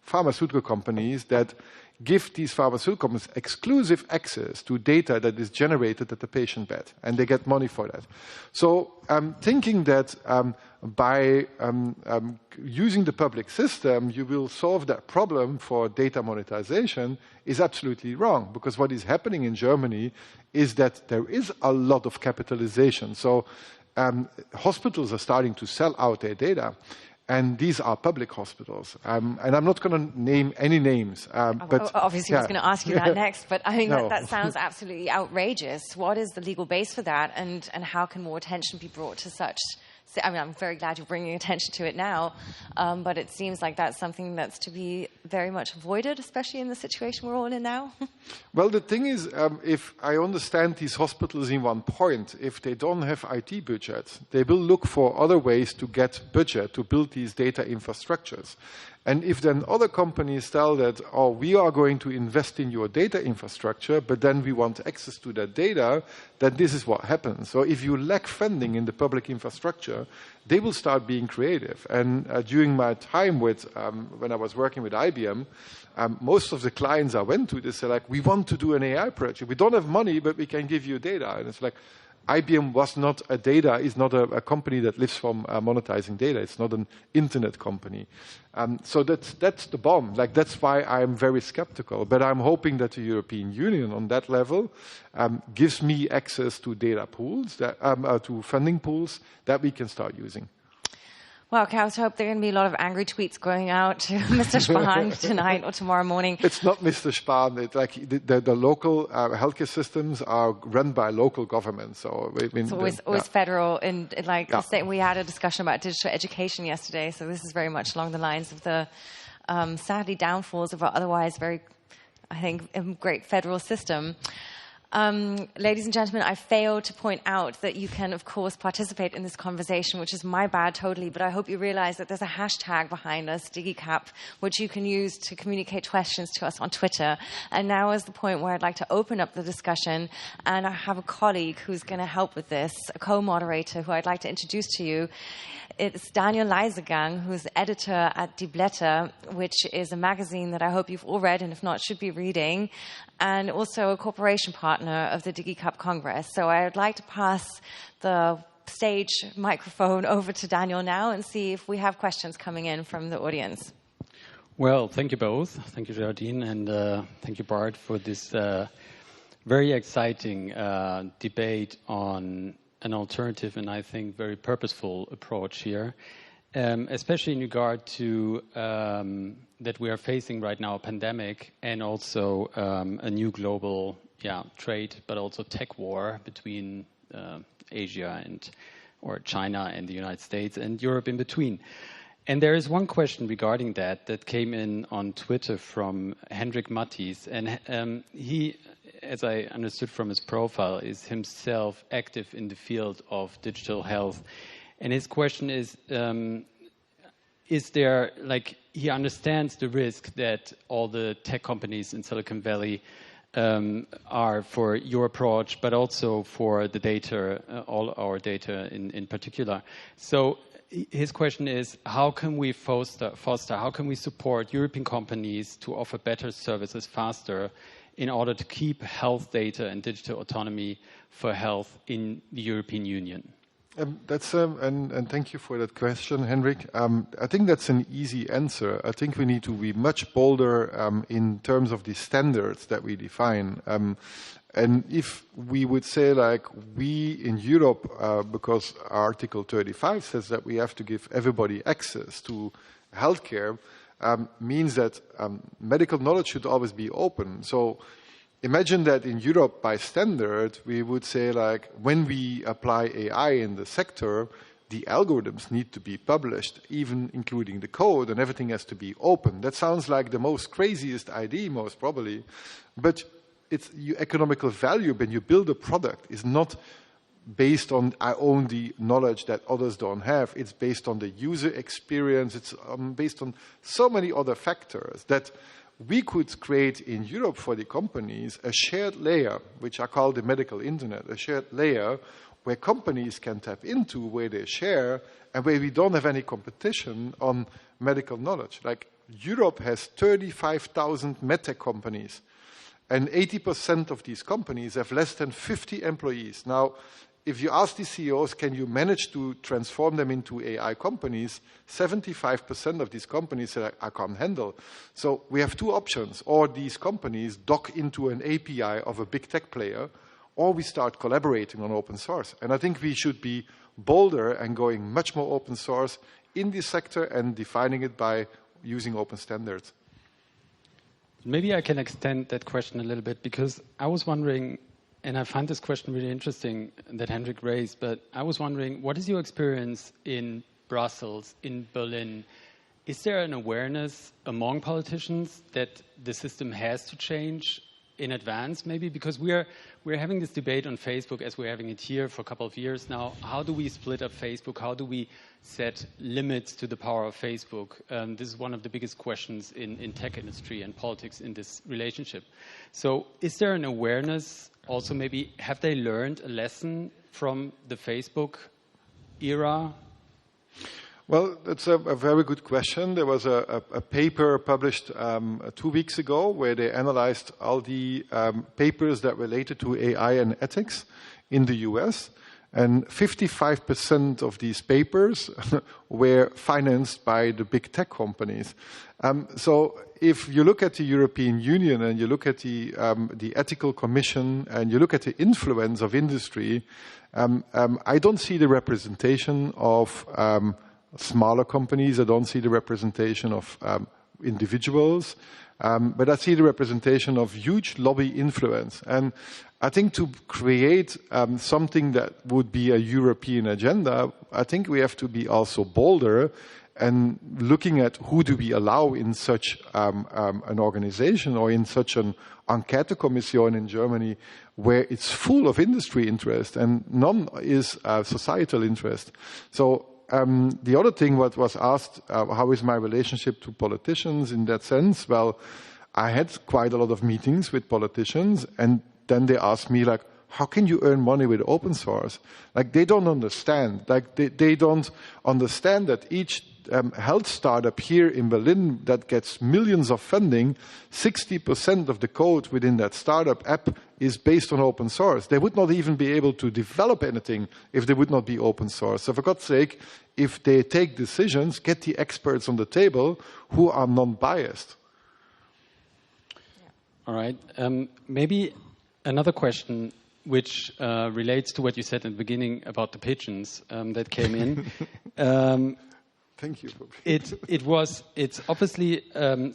pharmaceutical companies that give these pharmaceutical companies exclusive access to data that is generated at the patient bed, and they get money for that. So I'm thinking that by using the public system, you will solve that problem for data monetization is absolutely wrong, because what is happening in Germany is that there is a lot of capitalization. So hospitals are starting to sell out their data. And these are public hospitals. And I'm not going to name any names. But obviously, I was going to ask you that next. But I mean, that sounds absolutely outrageous. What is the legal base for that? And how can more attention be brought to such? I mean, I'm very glad you're bringing attention to it now. But it seems like that's something that's to be very much avoided, especially in the situation we're all in now. Well, the thing is, if I understand these hospitals in one point, if they don't have IT budgets, they will look for other ways to get budget to build these data infrastructures. And if then other companies tell that, oh, we are going to invest in your data infrastructure, but then we want access to that data, then this is what happens. So if you lack funding in the public infrastructure, they will start being creative. And during my time when I was working with IBM, most of the clients I went to, they said, like, we want to do an AI project. We don't have money, but we can give you data. And it's like, IBM is not a company that lives from monetizing data. It's not an internet company. So that's the bomb. Like, that's why I'm very skeptical. But I'm hoping that the European Union on that level gives me access to data pools, to funding pools that we can start using. Well, okay, I hope there are going to be a lot of angry tweets going out to Mr. Spahn tonight or tomorrow morning. It's not Mr. Spahn. It's like the local healthcare systems are run by local governments. So it's always federal. And we had a discussion about digital education yesterday. So this is very much along the lines of the sadly downfalls of our otherwise very, I think, great federal system. Ladies and gentlemen, I failed to point out that you can, of course, participate in this conversation, which is my bad totally, but I hope you realize that there's a hashtag behind us, DigiCap, which you can use to communicate questions to us on Twitter. And now is the point where I'd like to open up the discussion, and I have a colleague who's going to help with this, a co-moderator who I'd like to introduce to you. It's Daniel Leisegang, who's editor at Die Blätter, which is a magazine that I hope you've all read, and if not, should be reading, and also a cooperation partner of the DigiCap Congress. So I would like to pass the stage microphone over to Daniel now and see if we have questions coming in from the audience. Well, thank you both. Thank you, Geraldine, and thank you, Bart, for this very exciting debate on an alternative and I think very purposeful approach here, especially in regard to that we are facing right now a pandemic and also a new global trade, but also tech war between Asia or China and the United States and Europe in between. And there is one question regarding that came in on Twitter from Hendrik Mattis, and he, as I understood from his profile, is himself active in the field of digital health. And his question is there, like, he understands the risk that all the tech companies in Silicon Valley are for your approach, but also for the data, all our data in particular. So his question is, how can we foster, how can we support European companies to offer better services faster in order to keep health data and digital autonomy for health in the European Union? And thank you for that question, Henrik. I think that's an easy answer. I think we need to be much bolder in terms of the standards that we define. And if we would say, like, we in Europe, because Article 35 says that we have to give everybody access to healthcare, means that medical knowledge should always be open. So imagine that in Europe, by standard, we would say, like, when we apply AI in the sector, the algorithms need to be published, even including the code, and everything has to be open. That sounds like the most craziest idea, most probably, but it's your economical value when you build a product is not based on I own the knowledge that others don't have. It's based on the user experience. It's based on so many other factors that we could create in Europe for the companies a shared layer, which I call the medical internet, a shared layer where companies can tap into, where they share, and where we don't have any competition on medical knowledge. Like Europe has 35,000 medtech companies, and 80% of these companies have less than 50 employees. Now, if you ask the CEOs, can you manage to transform them into AI companies, 75% of these companies say, I can't handle. So we have two options. Or these companies dock into an API of a big tech player, or we start collaborating on open source. And I think we should be bolder and going much more open source in this sector and defining it by using open standards. Maybe I can extend that question a little bit, because I was wondering, and I find this question really interesting that Hendrik raised, but I was wondering, what is your experience in Brussels, in Berlin? Is there an awareness among politicians that the system has to change in advance, maybe? Because we're having this debate on Facebook, as we're having it here for a couple of years now. How do we split up Facebook? How do we set limits to the power of Facebook? This is one of the biggest questions in tech industry and politics in this relationship. So is there an awareness also? Maybe have they learned a lesson from the Facebook era? Well, that's a very good question. There was a paper published 2 weeks ago where they analyzed all the papers that related to AI and ethics in the US. And 55% of these papers were financed by the big tech companies. So if you look at the European Union and you look at the Ethical Commission and you look at the influence of industry, I don't see the representation of smaller companies. I don't see the representation of individuals, but I see the representation of huge lobby influence. And I think to create something that would be a European agenda, I think we have to be also bolder and looking at who do we allow in such an organization or in such an Enquete-Kommission in Germany where it's full of industry interest and none is societal interest. So the other thing what was asked, how is my relationship to politicians in that sense? Well, I had quite a lot of meetings with politicians, and then they asked me, like, how can you earn money with open source? Like, they don't understand. Like, they don't understand that each health startup here in Berlin that gets millions of funding, 60% of the code within that startup app is based on open source. They would not even be able to develop anything if they would not be open source. So for God's sake, if they take decisions, get the experts on the table who are non-biased. All right. Maybe another question which relates to what you said in the beginning about the pigeons that came in. Thank you. It's obviously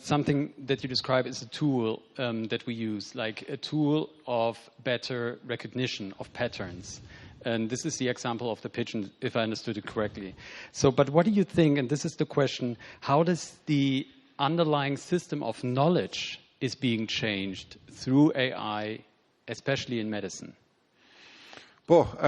something that you describe as a tool that we use, like a tool of better recognition of patterns. And this is the example of the pigeon, if I understood it correctly. So, but what do you think, and this is the question, how does the underlying system of knowledge is being changed through AI, especially in medicine? Well,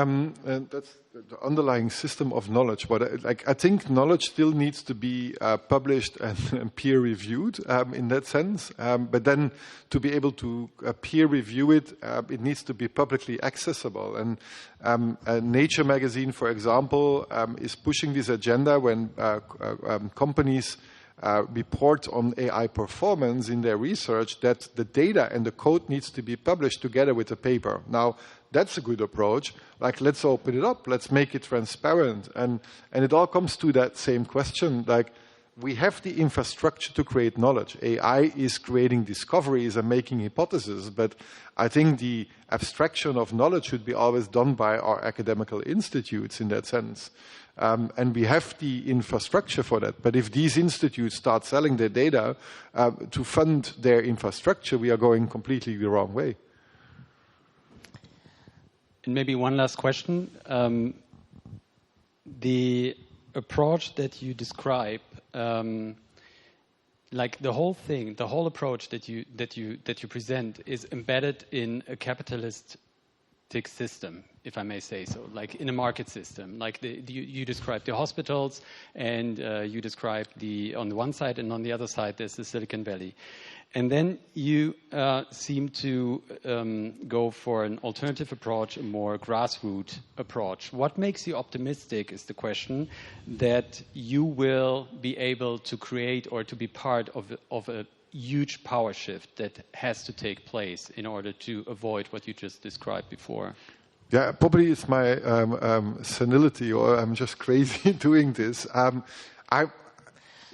that's the underlying system of knowledge. But I think knowledge still needs to be published and peer-reviewed in that sense. But then to be able to peer-review it, it needs to be publicly accessible. And Nature magazine, for example, is pushing this agenda when companies report on AI performance in their research that the data and the code needs to be published together with the paper. Now, that's a good approach. Like, let's open it up. Let's make it transparent. And it all comes to that same question. Like, we have the infrastructure to create knowledge. AI is creating discoveries and making hypotheses. But I think the abstraction of knowledge should be always done by our academical institutes in that sense. And we have the infrastructure for that. But if these institutes start selling their data to fund their infrastructure, we are going completely the wrong way. maybe one last question. The approach that you describe, like the whole thing, the whole approach that you present is embedded in a capitalistic system, if I may say so, like in a market system. Like you describe the hospitals, and you describe on the one side, and on the other side there's the Silicon Valley. And then you seem to go for an alternative approach, a more grassroots approach. What makes you optimistic is the question, that you will be able to create or to be part of a huge power shift that has to take place in order to avoid what you just described before? Yeah, probably it's my senility, or I'm just crazy doing this.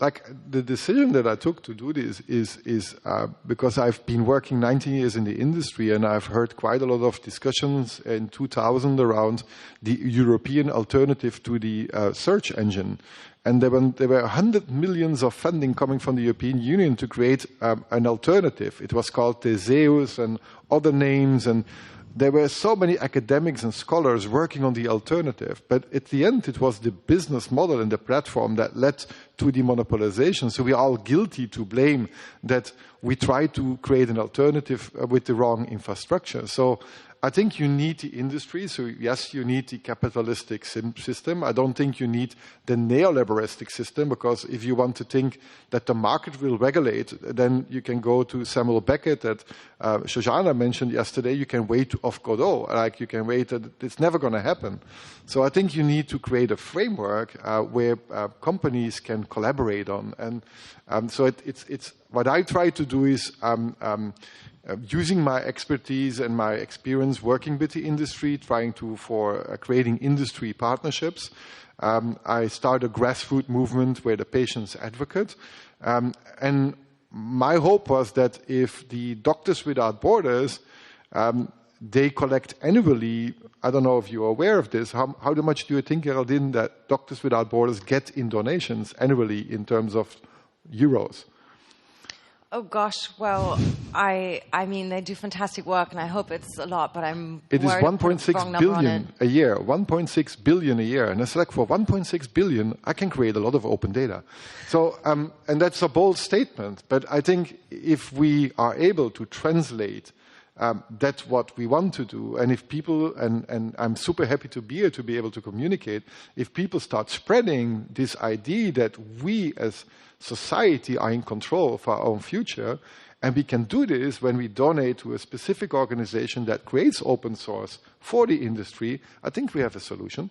Like the decision that I took to do this is because I've been working 19 years in the industry, and I've heard quite a lot of discussions in 2000 around the European alternative to the search engine. And there were 100 millions of funding coming from the European Union to create an alternative. It was called Theseus and other names, and there were so many academics and scholars working on the alternative. But at the end, it was the business model and the platform that led to the monopolization. So we are all guilty to blame that we tried to create an alternative with the wrong infrastructure. So I think you need the industry. So yes, you need the capitalistic system. I don't think you need the neoliberalistic system, because if you want to think that the market will regulate, then you can go to Samuel Beckett that Shoshana mentioned yesterday. You can wait off Godot. Like you can wait. It's never going to happen. So I think you need to create a framework where companies can collaborate on. And so it's what I try to do is using my expertise and my experience working with the industry, trying to creating industry partnerships. I started a grassroots movement where the patients advocate. And my hope was that if the Doctors Without Borders, they collect annually, I don't know if you're aware of this, how much do you think, Geraldine, that Doctors Without Borders get in donations annually in terms of euros? Oh gosh, well, I mean, they do fantastic work, and I hope it's a lot, but it is 1.6 billion a year, 1.6 billion a year, and it's like for 1.6 billion, I can create a lot of open data. So, and that's a bold statement, but I think if we are able to translate that's what we want to do, and if people, and I'm super happy to be here to be able to communicate, if people start spreading this idea that we as society are in control of our own future, and we can do this when we donate to a specific organization that creates open source for the industry, I think we have a solution.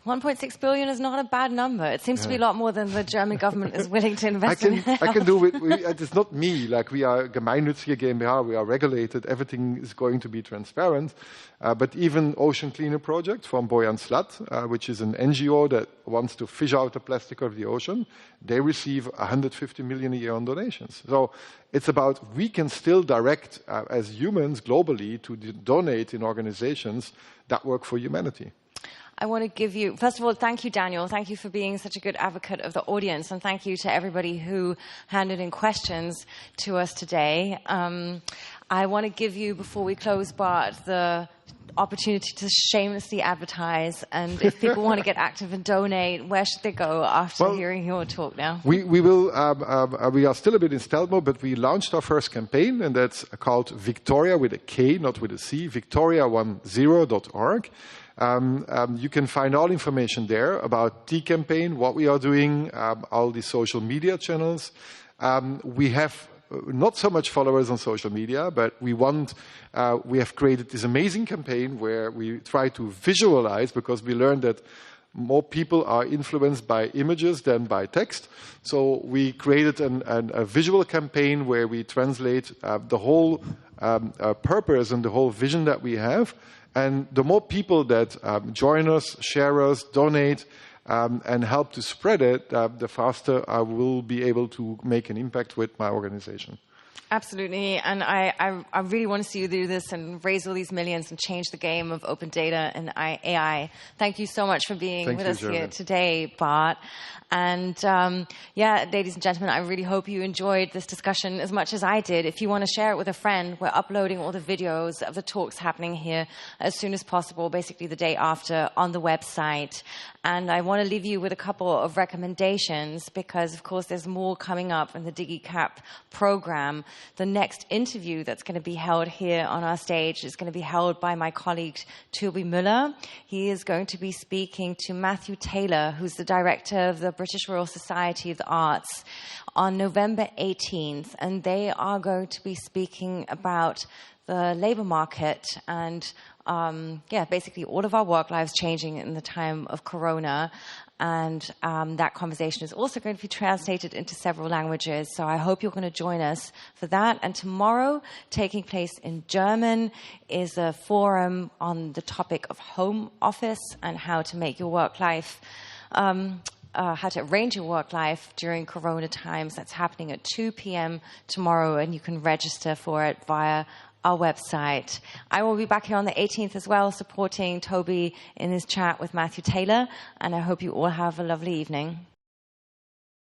1.6 billion is not a bad number. It seems to be a lot more than the German government is willing to invest in. I can do it. It's not me. Like we are gemeinnützige GmbH. We are regulated. Everything is going to be transparent. But even Ocean Cleaner Project from Boyan Slat, which is an NGO that wants to fish out the plastic of the ocean, they receive 150 million a year on donations. So it's about we can still direct as humans globally to donate in organizations that work for humanity. I want to give you, first of all, thank you, Daniel. Thank you for being such a good advocate of the audience, and thank you to everybody who handed in questions to us today. I want to give you, before we close, Bart, the opportunity to shamelessly advertise, and if people want to get active and donate, where should they go after hearing your talk now? We are still a bit in stealth mode, but we launched our first campaign, and that's called Victoria with a K, not with a C, victoria10.org. You can find all information there about the campaign, what we are doing, all the social media channels. We have not so much followers on social media, but we have created this amazing campaign where we try to visualize, because we learned that more people are influenced by images than by text. So we created a visual campaign where we translate the whole purpose and the whole vision that we have. And the more people that join us, share us, donate, and help to spread it, the faster I will be able to make an impact with my organization. Absolutely, and I really want to see you do this and raise all these millions and change the game of open data and AI. Thank you so much for being with us here today, Bart. And yeah, ladies and gentlemen, I really hope you enjoyed this discussion as much as I did. If you want to share it with a friend, we're uploading all the videos of the talks happening here as soon as possible, basically the day after, on the website. And I want to leave you with a couple of recommendations because, of course, there's more coming up in the DigiCap program. The next interview that's going to be held here on our stage is going to be held by my colleague, Toby Müller. He is going to be speaking to Matthew Taylor, who's the director of the British Royal Society of the Arts, on November 18th. And they are going to be speaking about the labor market and yeah, basically all of our work lives changing in the time of Corona. And that conversation is also going to be translated into several languages. So I hope you're going to join us for that. And tomorrow, taking place in German, is a forum on the topic of home office and how to make your work life, how to arrange your work life during Corona times. That's happening at 2 p.m. tomorrow, and you can register for it via our website. I will be back here on the 18th as well, supporting Toby in his chat with Matthew Taylor, and I hope you all have a lovely evening.